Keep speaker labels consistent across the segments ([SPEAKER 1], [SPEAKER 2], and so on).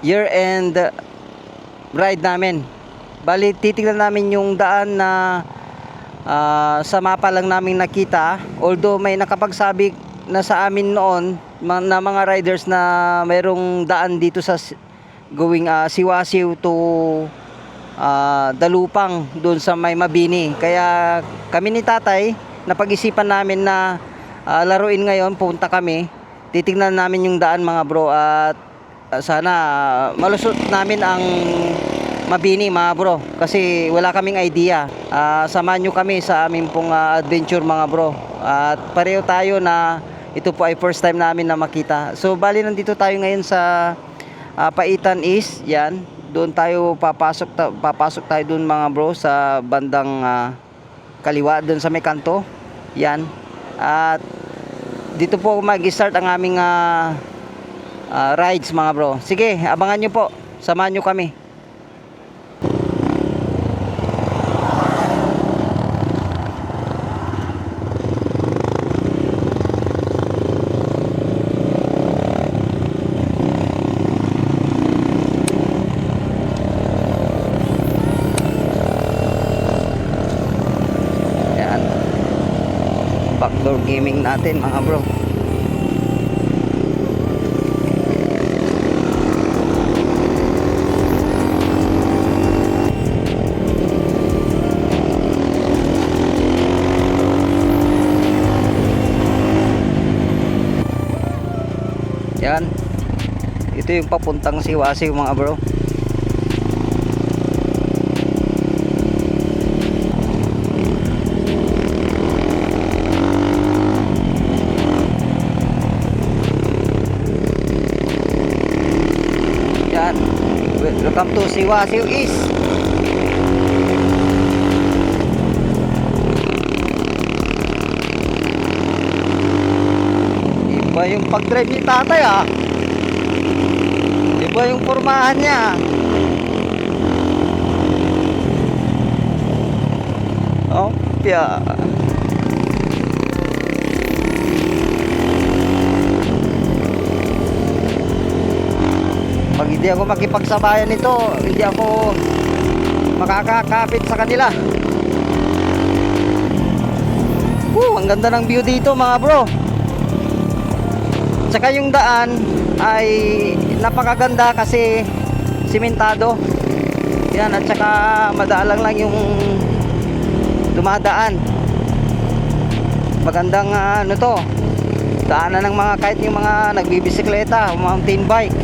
[SPEAKER 1] year-end ride namin. Bali, titignan namin yung daan na sa mapa lang namin nakita. Although may nakapagsabi na sa amin noon na mga riders na mayroong daan dito sa going Siwasiw to Dalupang doon sa may Mabini. Kaya kami ni tatay napag-isipan namin na laruin ngayon, punta kami, titignan namin yung daan mga bro, at sana malusot namin ang Mabini mga bro, kasi wala kaming idea. Samahan nyo kami sa aming pong adventure mga bro, at pareho tayo na ito po ay first time namin na makita. So bali nandito tayo ngayon sa Paitan East. Yan, doon tayo papasok tayo doon mga bro, sa bandang kaliwa doon sa may kanto. Yan, at dito po mag-start ang aming rides mga bro. Sige, abangan nyo po, samahan nyo kami. Backdoor gaming natin mga bro. Yan, ito yung papuntang Siwasiw mga bro. Welcome to Siwasiw East. Iba yung pag-drive ni tatay Iba yung pormahan niya. Oh, pia. Pag hindi ako makipagsabayan nito, hindi ako makakakapit sa kanila. Ang ganda ng view dito mga bro. Tsaka yung daan ay napakaganda kasi simentado. Yan, at saka madalang lang yung dumadaan. Magandang ano to, daanan ng mga, kahit yung mga nagbibisikleta, mountain bike.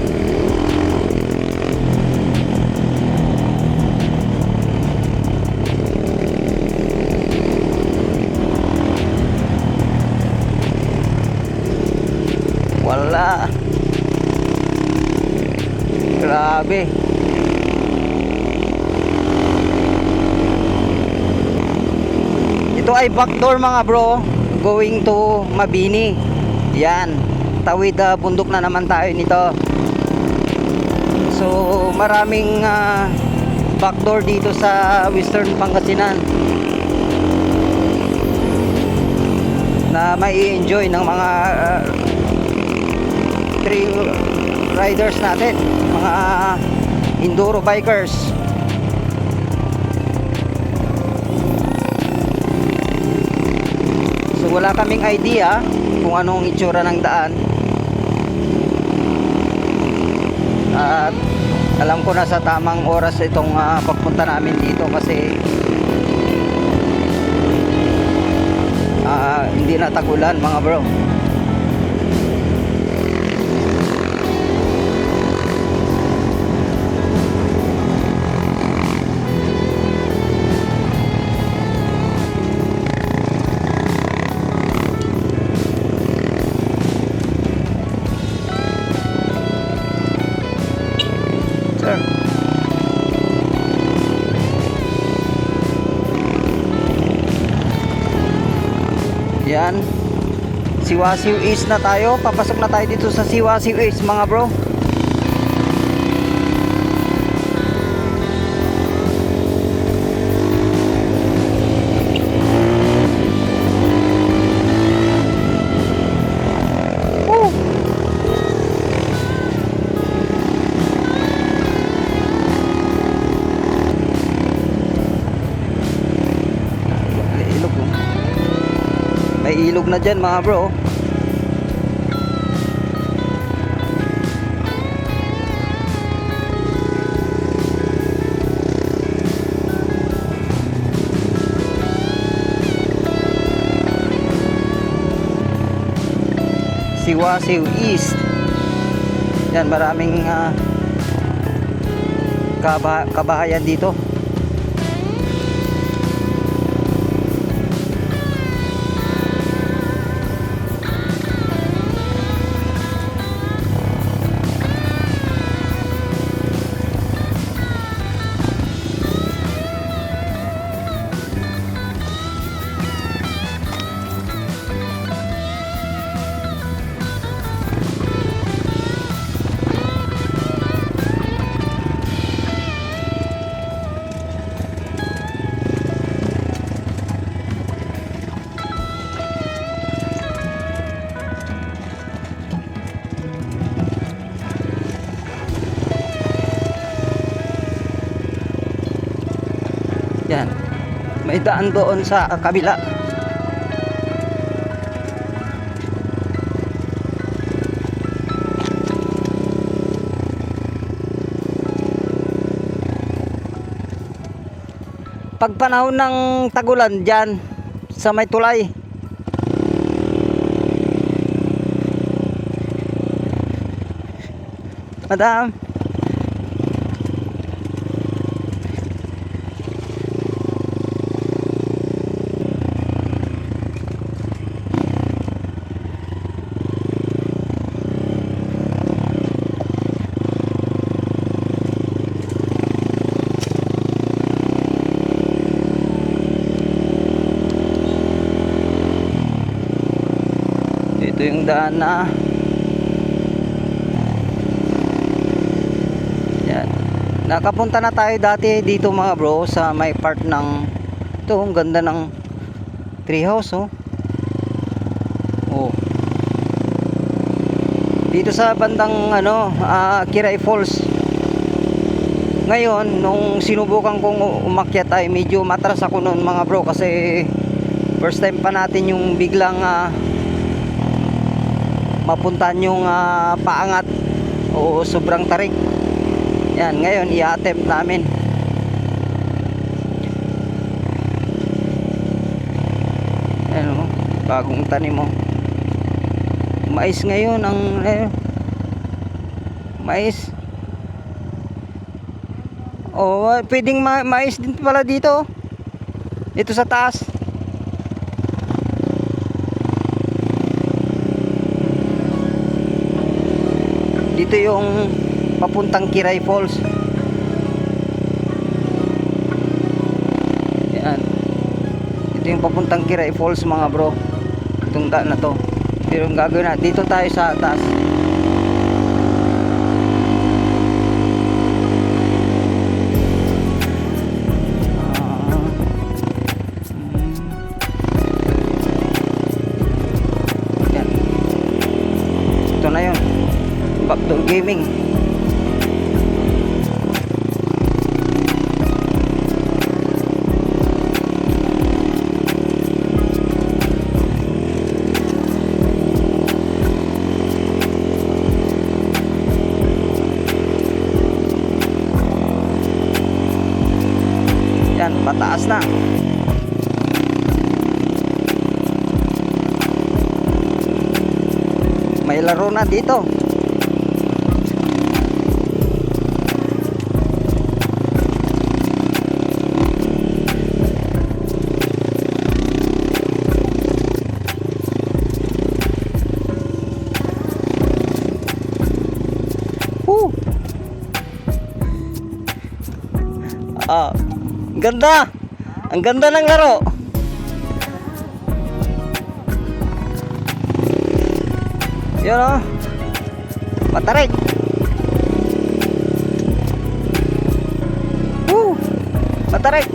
[SPEAKER 1] Wala. Grabe. Ito ay backdoor mga bro, going to Mabini. Yan, tawid bundok na naman tayo nito. So maraming backdoor dito sa Western Pangasinan na may enjoy ng mga trail riders natin, mga enduro bikers. So wala kaming idea kung anong itsura ng daan, at alam ko na sa tamang oras itong pagpunta namin dito, kasi hindi na tagulan mga bro. Yan, Siwasiw East na tayo. Papasok na tayo dito sa Siwasiw East mga bro. ilog na dyan mga bro. Siwasiw East. Yan, maraming kabahayan dito. Yan, may daan doon sa kabila. Pag panahon ng tagulan dyan sa may tulay, madam, ito yung daan na yan. Nakapunta na tayo dati dito mga bro sa may part ng ito, ang ganda ng treehouse oh. Oh. Dito sa bandang Kiray Falls. Ngayon nung sinubukan kong umakyat ay medyo matras ako noon mga bro, kasi first time pa natin yung biglang mapuntahan yung paangat o sobrang tarik. Yan, ngayon i-attempt namin. Ano, bagong tanim mo. Mais ngayon ang mais. Oh, pwedeng mais din pala dito. Ito sa taas. Dito yung papuntang Kiray Falls. Yan. Ito yung papuntang Kiray Falls mga bro. Itong daan na to. Pero ang gagawin na, dito tayo sa taas. Yan. Ito na yun. Backdoor Gaming. Yan, pataas na. May laro na dito. Ganda. Ang ganda ng laro. Yun oh. Matarik. Matarik.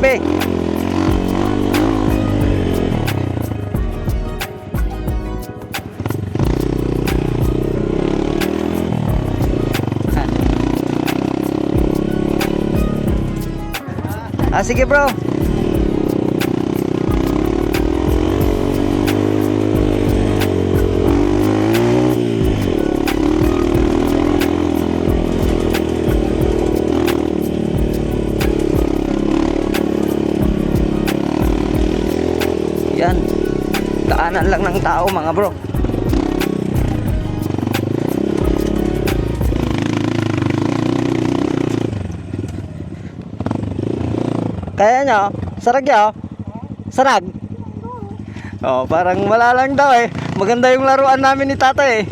[SPEAKER 1] tabi. Sige bro. Yan. Daanan lang ng tao mga bro. Kaya nyo, sarag nyo? Sarag? Oh, parang wala lang daw eh. Maganda yung laruan namin ni tatay eh.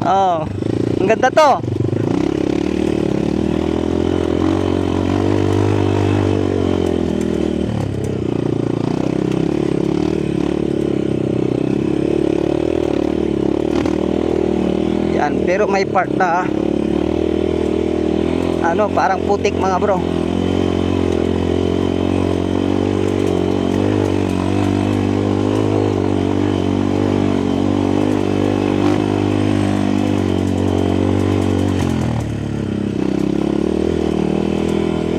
[SPEAKER 1] Oh, ang ganda to. Yan, pero may part na ano, parang putik mga bro.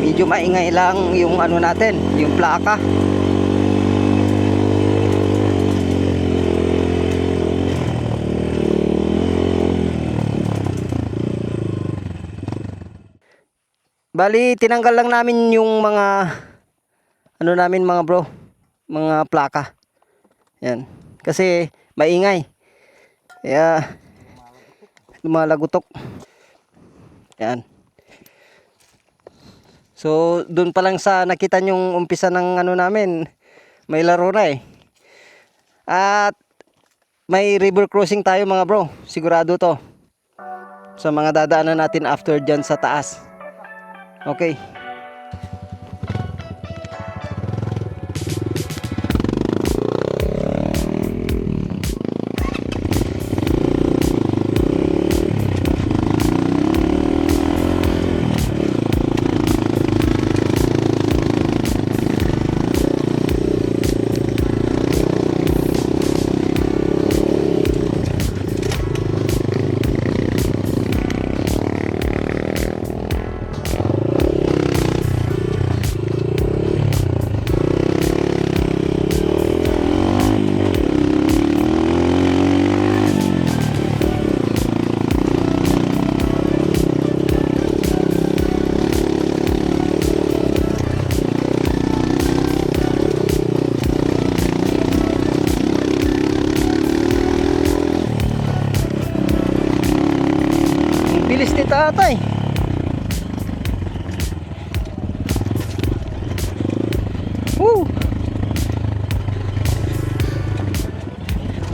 [SPEAKER 1] Medyo maingay lang yung ano natin, yung plaka. Bali, tinanggal lang namin yung mga ano namin mga bro, mga plaka. Yan. Kasi maingay. Kaya lumalagutok. Yan. So, doon pa lang sa nakita yung umpisa ng ano namin, may laro na eh. At may river crossing tayo mga bro. Sigurado to. Sa mga dadaanan natin after dyan sa taas. Okay. Bilis ni tatay. Woo!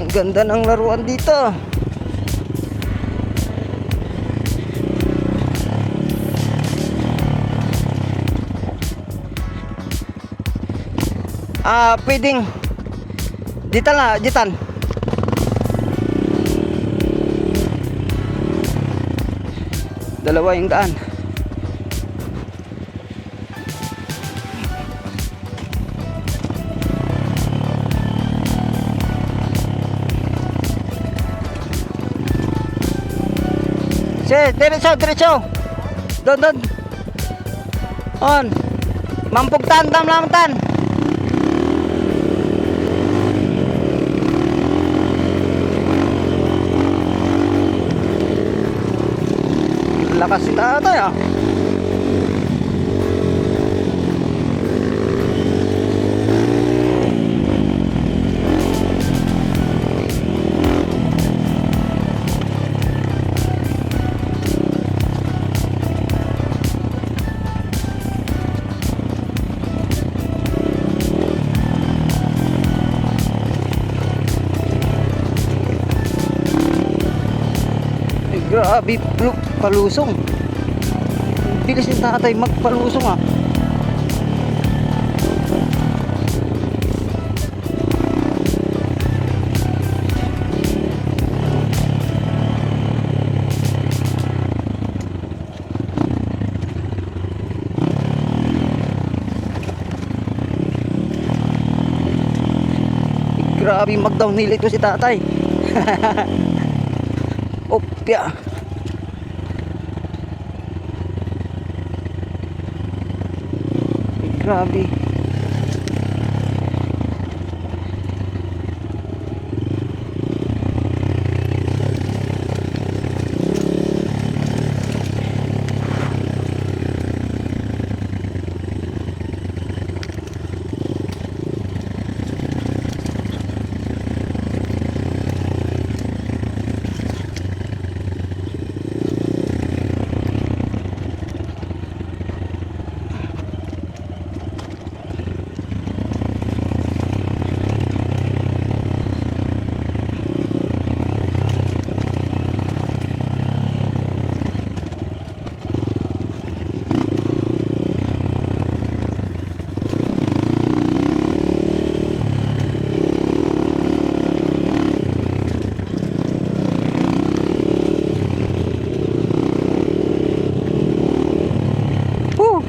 [SPEAKER 1] Ang ganda ng laruan dito. Pwedeng ditan na, ditan. Dalawa yung daan. Diretso, diretso. Doon. On. Mampugtan, tamlamtan. Lakas si tatay ah. Grabe, palusong. Bilis ni tatay magpalusong ah. Grabe mag-downhill ito si tatay. Opya. Grabe. Woo!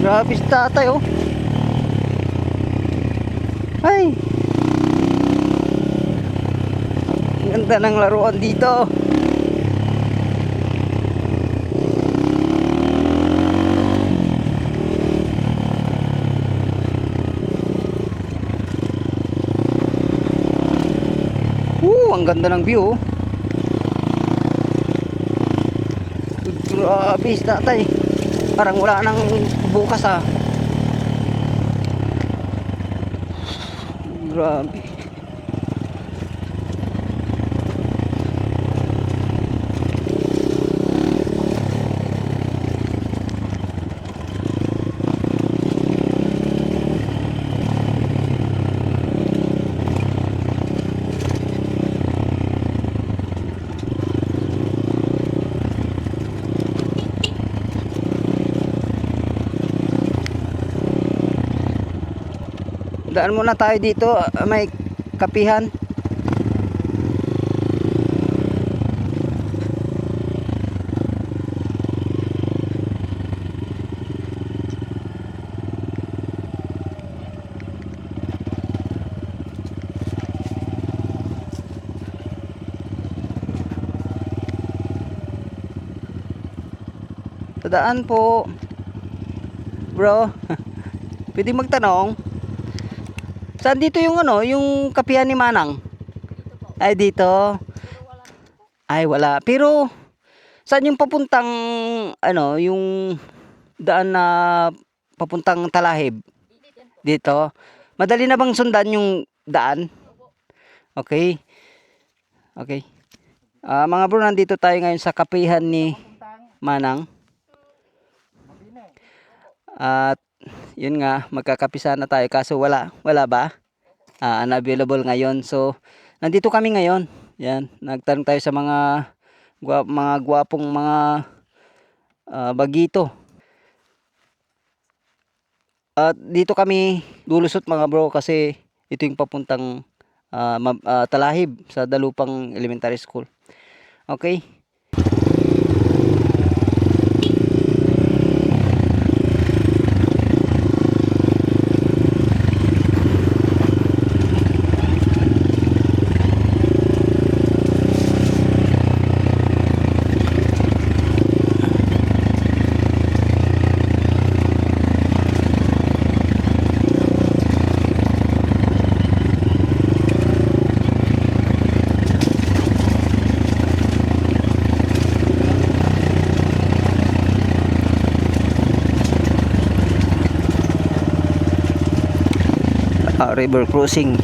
[SPEAKER 1] Grabe si tatay oh. Ay. Ganda ng laruan dito. Ang ganda ng view. Grabe si tatay. Parang wala nang bukas ah. Grabe. Daan muna tayo dito, may kapihan. Tadaan po. Bro, pwede magtanong. Saan dito yung ano, yung kapihan ni Manang? Ay dito. Ay wala. Pero saan yung papuntang ano, yung daan na papuntang Talahib? Dito. Madali na bang sundan yung daan? Okay. Okay. Mga bro, nandito tayo ngayon sa kapihan ni Manang. At yun nga, magkakapisa na tayo kaso wala ba? Unavailable ngayon. So, nandito kami ngayon. Yan, nagtanong tayo sa mga gwapong mga bagito. At dito kami lulusot mga bro kasi ito yung papuntang Talahib sa Dalupang Elementary School. Okay? river crossing.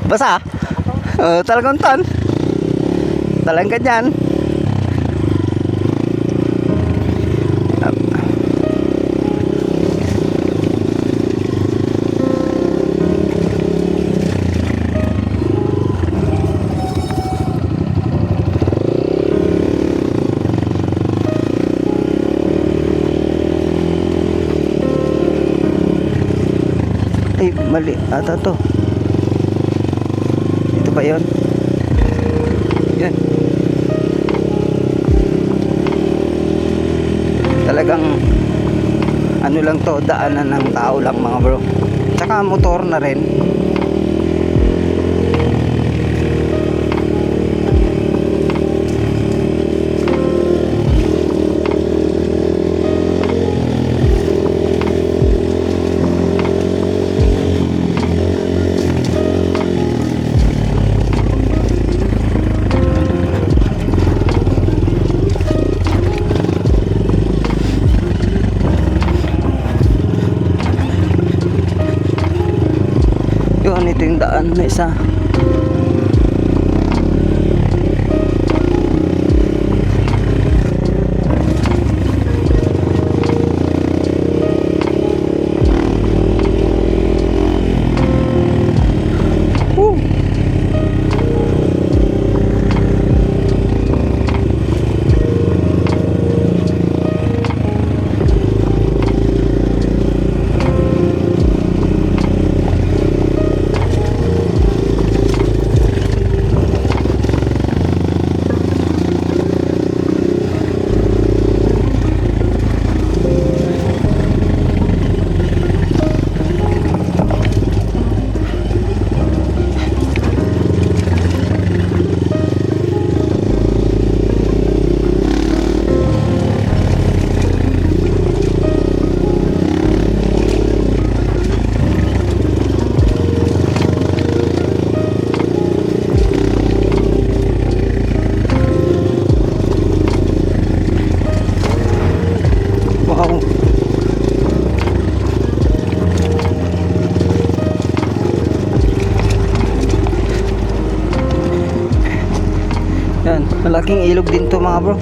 [SPEAKER 1] Basa? Talagang tan. Talagang ganyan. Ay, mali ata to. Ito ba yun? Yan. Talagang ano lang to, daanan ng tao lang mga bro. Tsaka motor na rin. Yun, ito yung daan na isa. Woo! Wow. Yan, malaking ilog din to mga bro.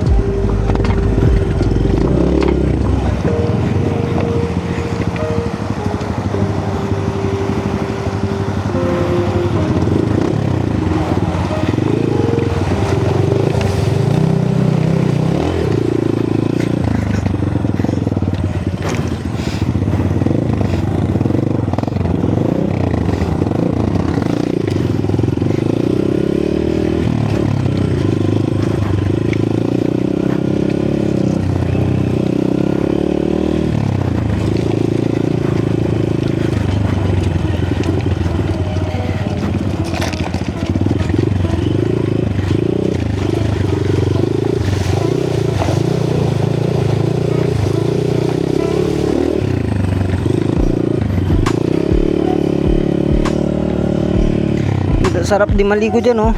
[SPEAKER 1] Sarap di maligo dyan, oh.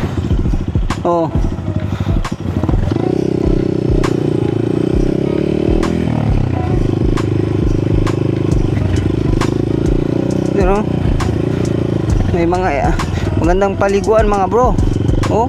[SPEAKER 1] Oh. Yun, oh. May mga magandang paliguan mga bro. Oh.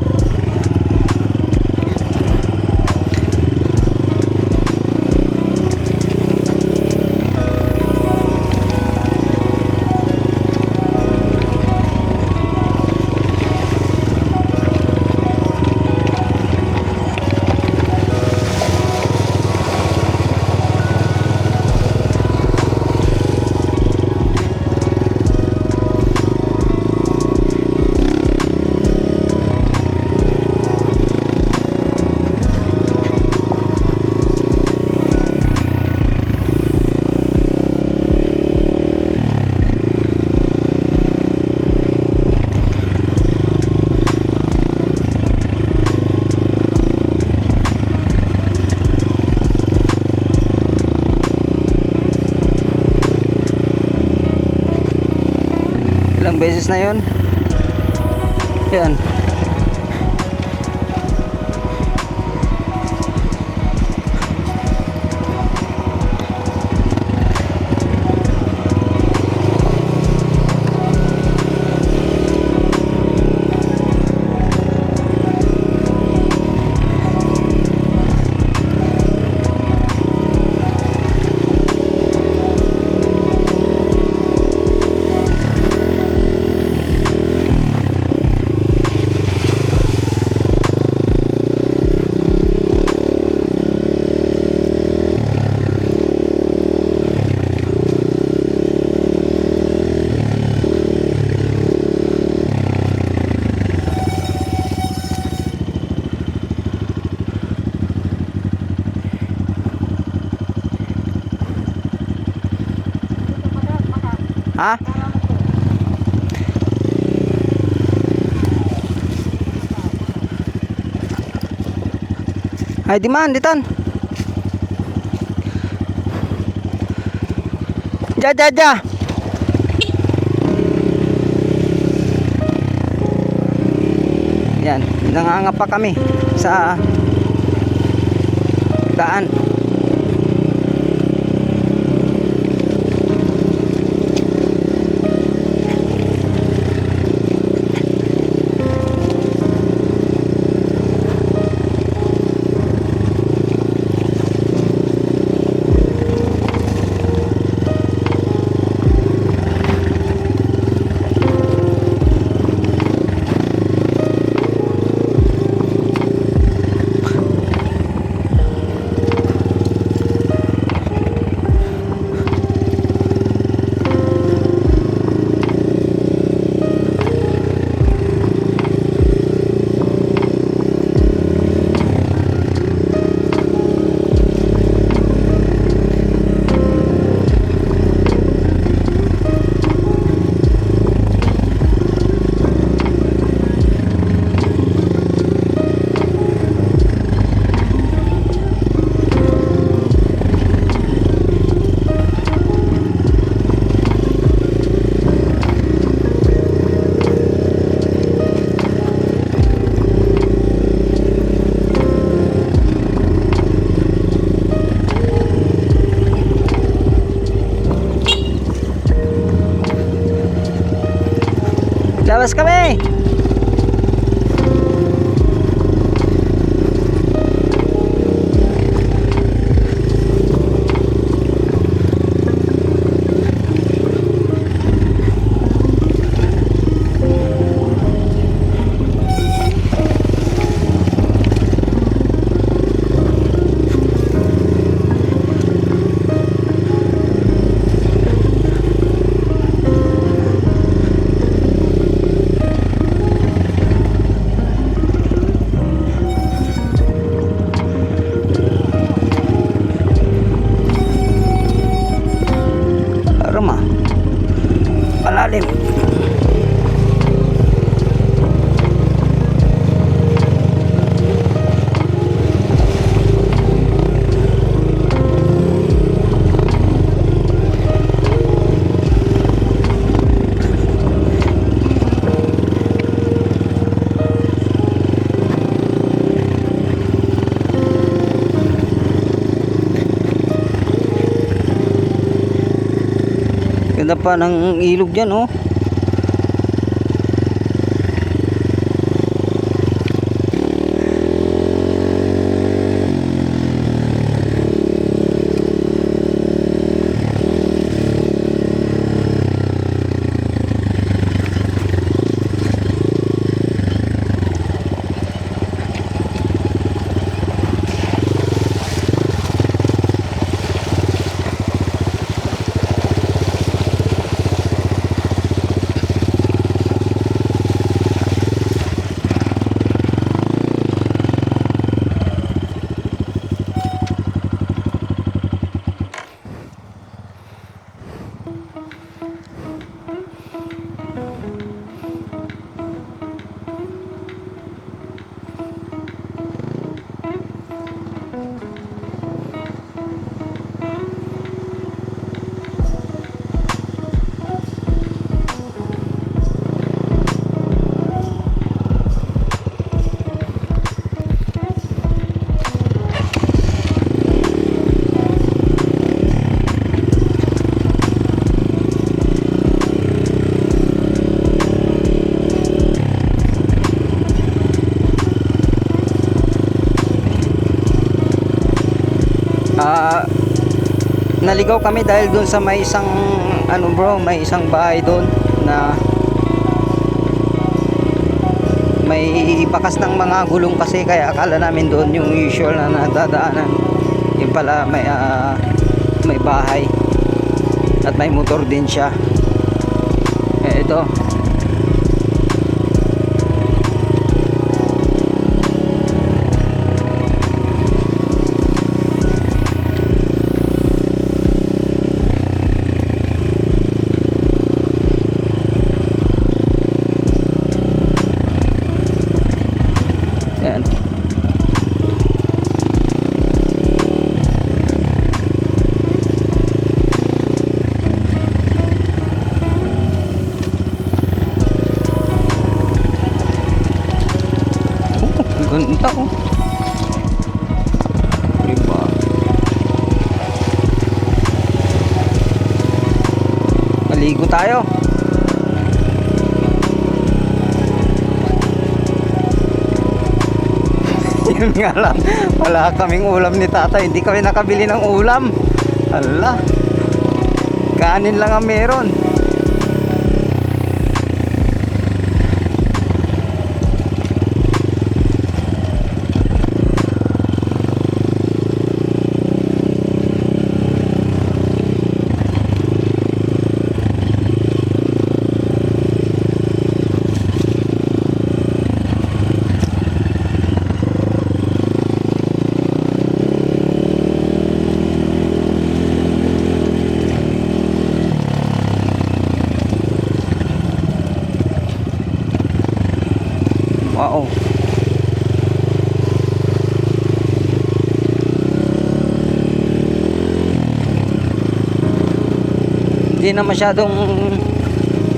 [SPEAKER 1] process na yun. Yan. Ha? Ay, di man, ditan. Ja, ja, ja. Yan, nangangapa kami sa daan. Labas kami. Aroma. Palalim. Ganda pa ng ilog dyan, oh. naligaw kami dahil doon sa may isang ano bro, may isang bahay doon na may bakas ng mga gulong kasi, kaya akala namin doon yung usual na nadadaanan. Yun pala may bahay at may motor din siya. Ito. Yan. Ganda oh. Diba? Maligo tayo. Yun nga lang, wala kaming ulam ni tatay. Hindi kami nakabili ng ulam. Hala, kanin lang ang meron. Wow. Hindi na masyadong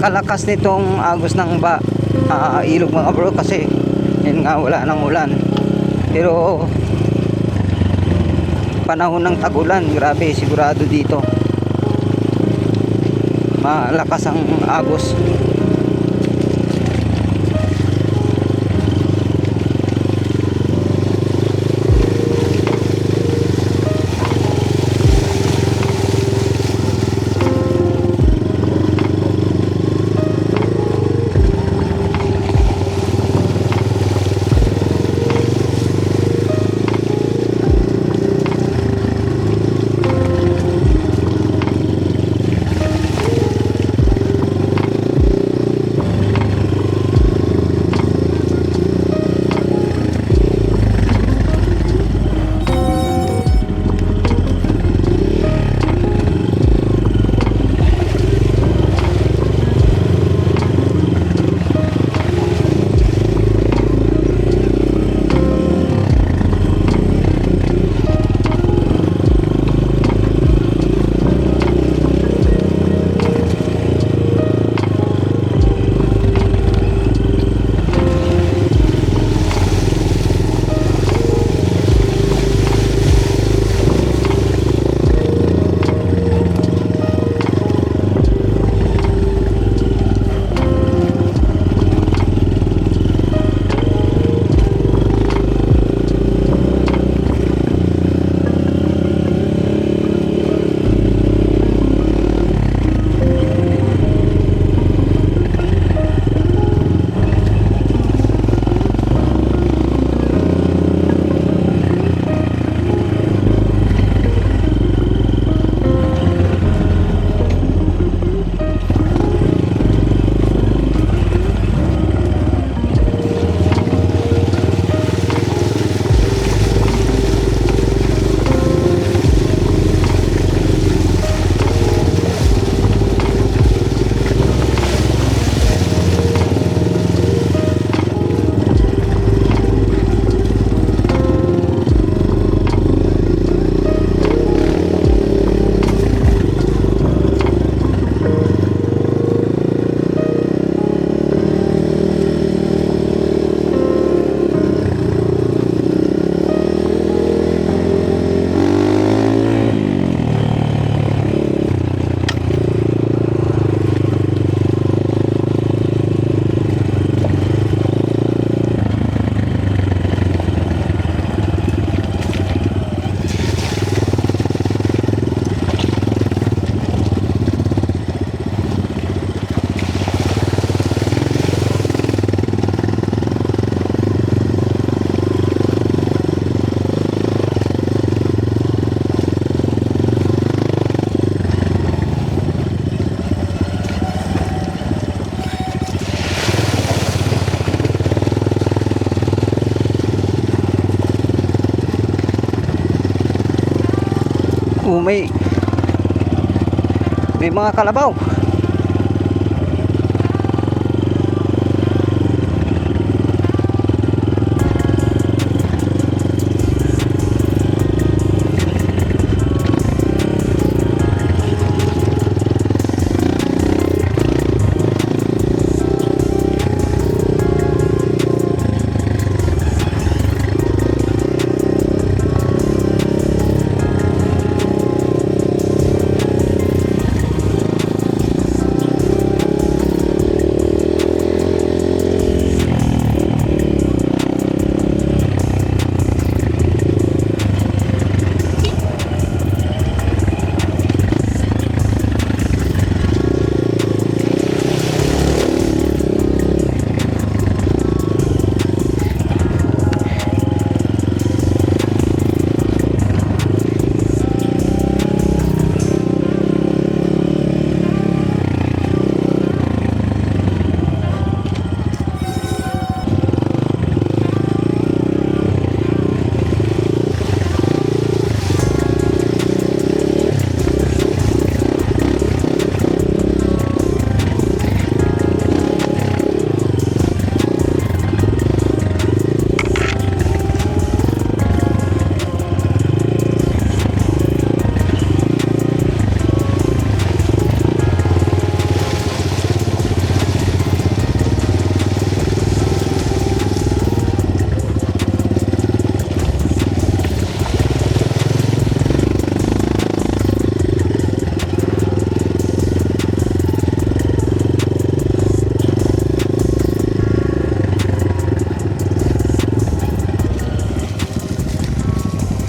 [SPEAKER 1] kalakas nitong agos ng ilog mga bro, kasi yun nga, wala nang ulan. Pero panahon ng tag-ulan, grabe, sigurado dito malakas ang agos. May mga kalabaw.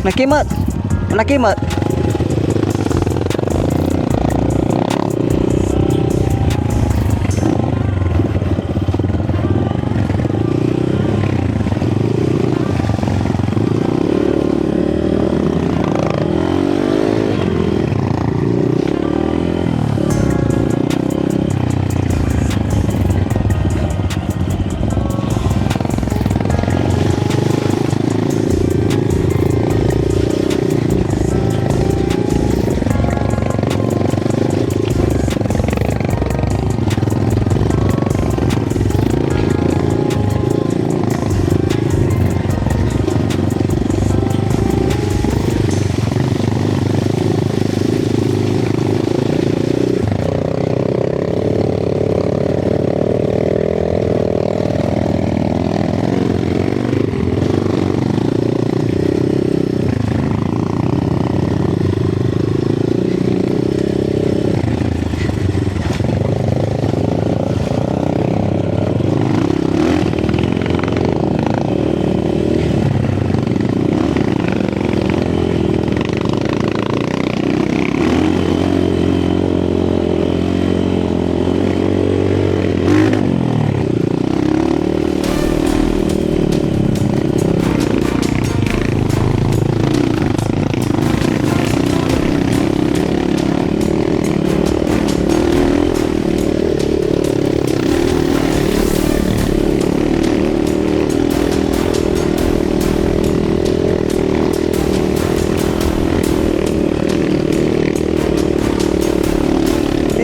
[SPEAKER 1] Nakimot. Nakimot.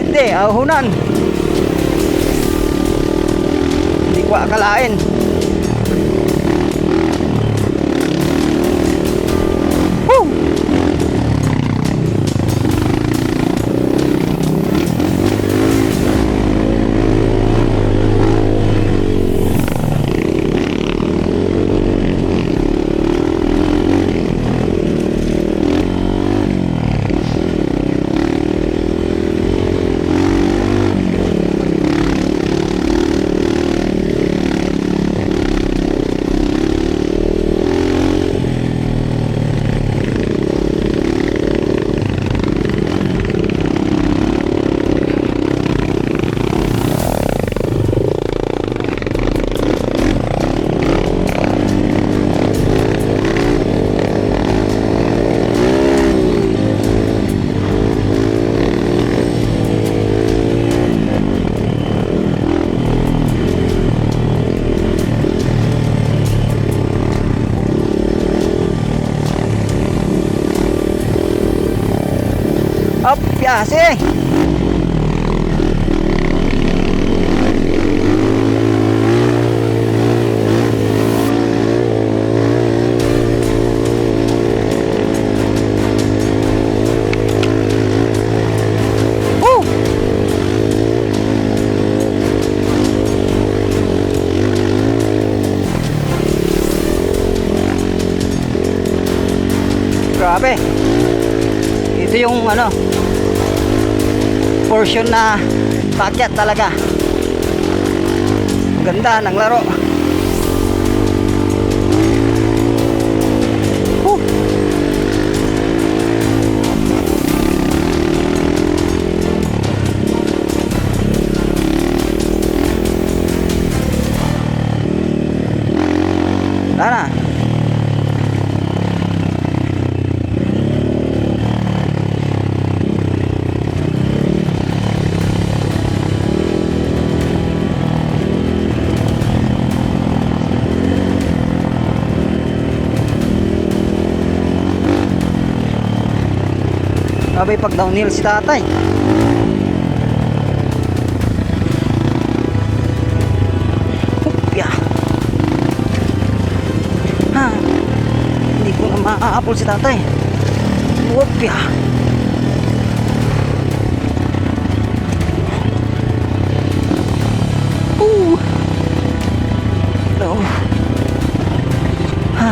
[SPEAKER 1] Hindi, ahunan. Hindi ko akalain. Woo! Yeah, sige. Woo! Grabe. Ito yung ano, portion na paakyat talaga. Ganda ng laro. Woo! Tara. Sabay pag downhill si tatay. Upya. Ha. Hindi ko na maaapol si tatay. Upya. No. Ha.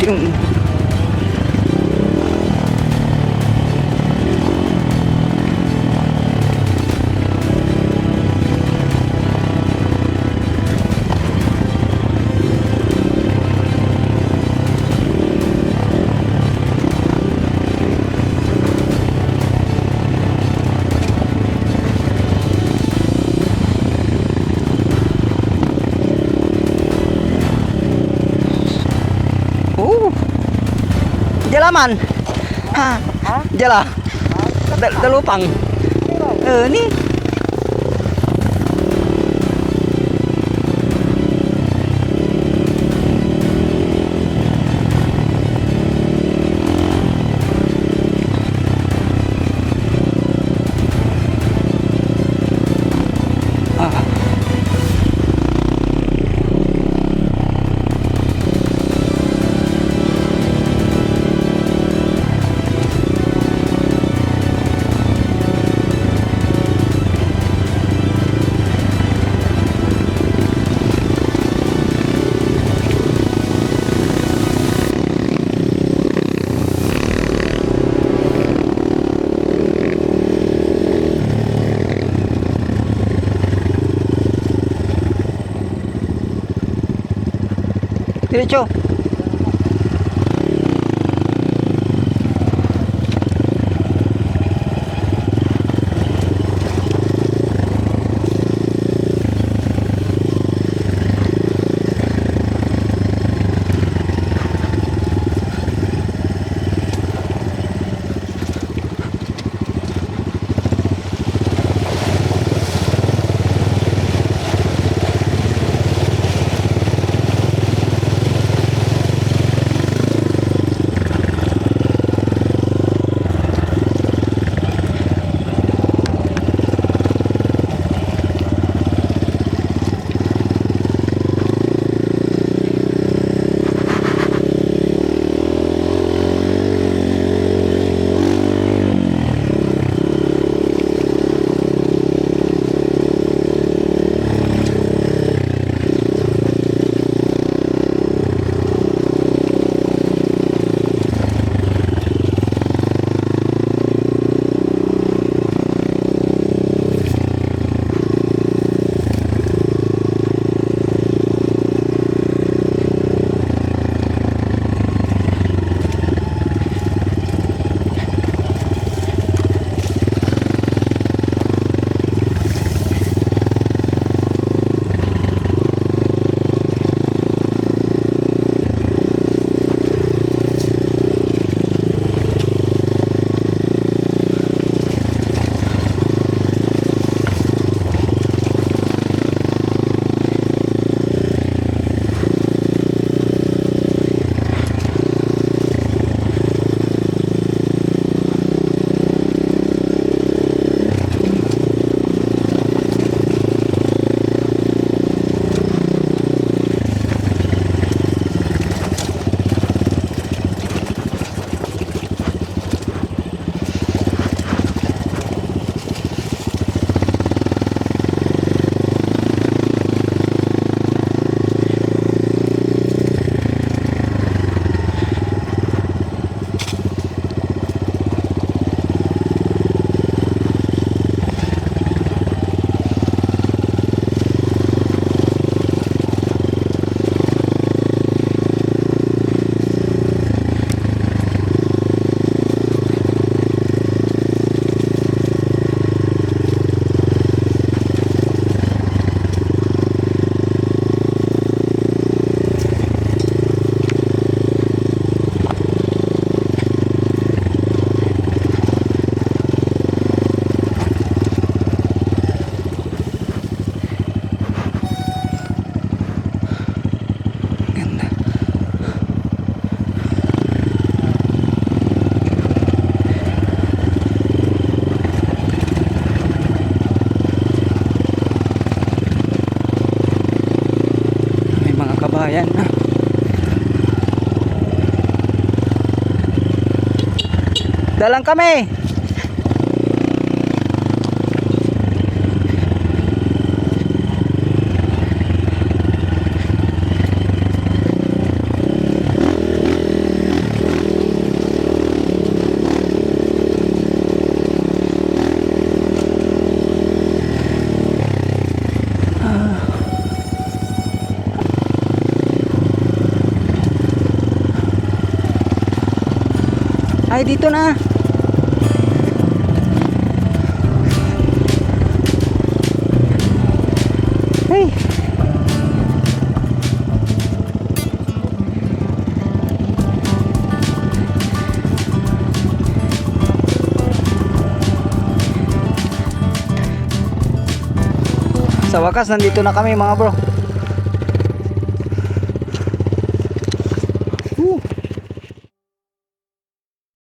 [SPEAKER 1] Yung Jalaman. Ha. Jala. Dalupang. Ni. Diretso. Ayan na. Dalang kami. Ay, dito na. Hey. Sa wakas, nandito na kami mga bro.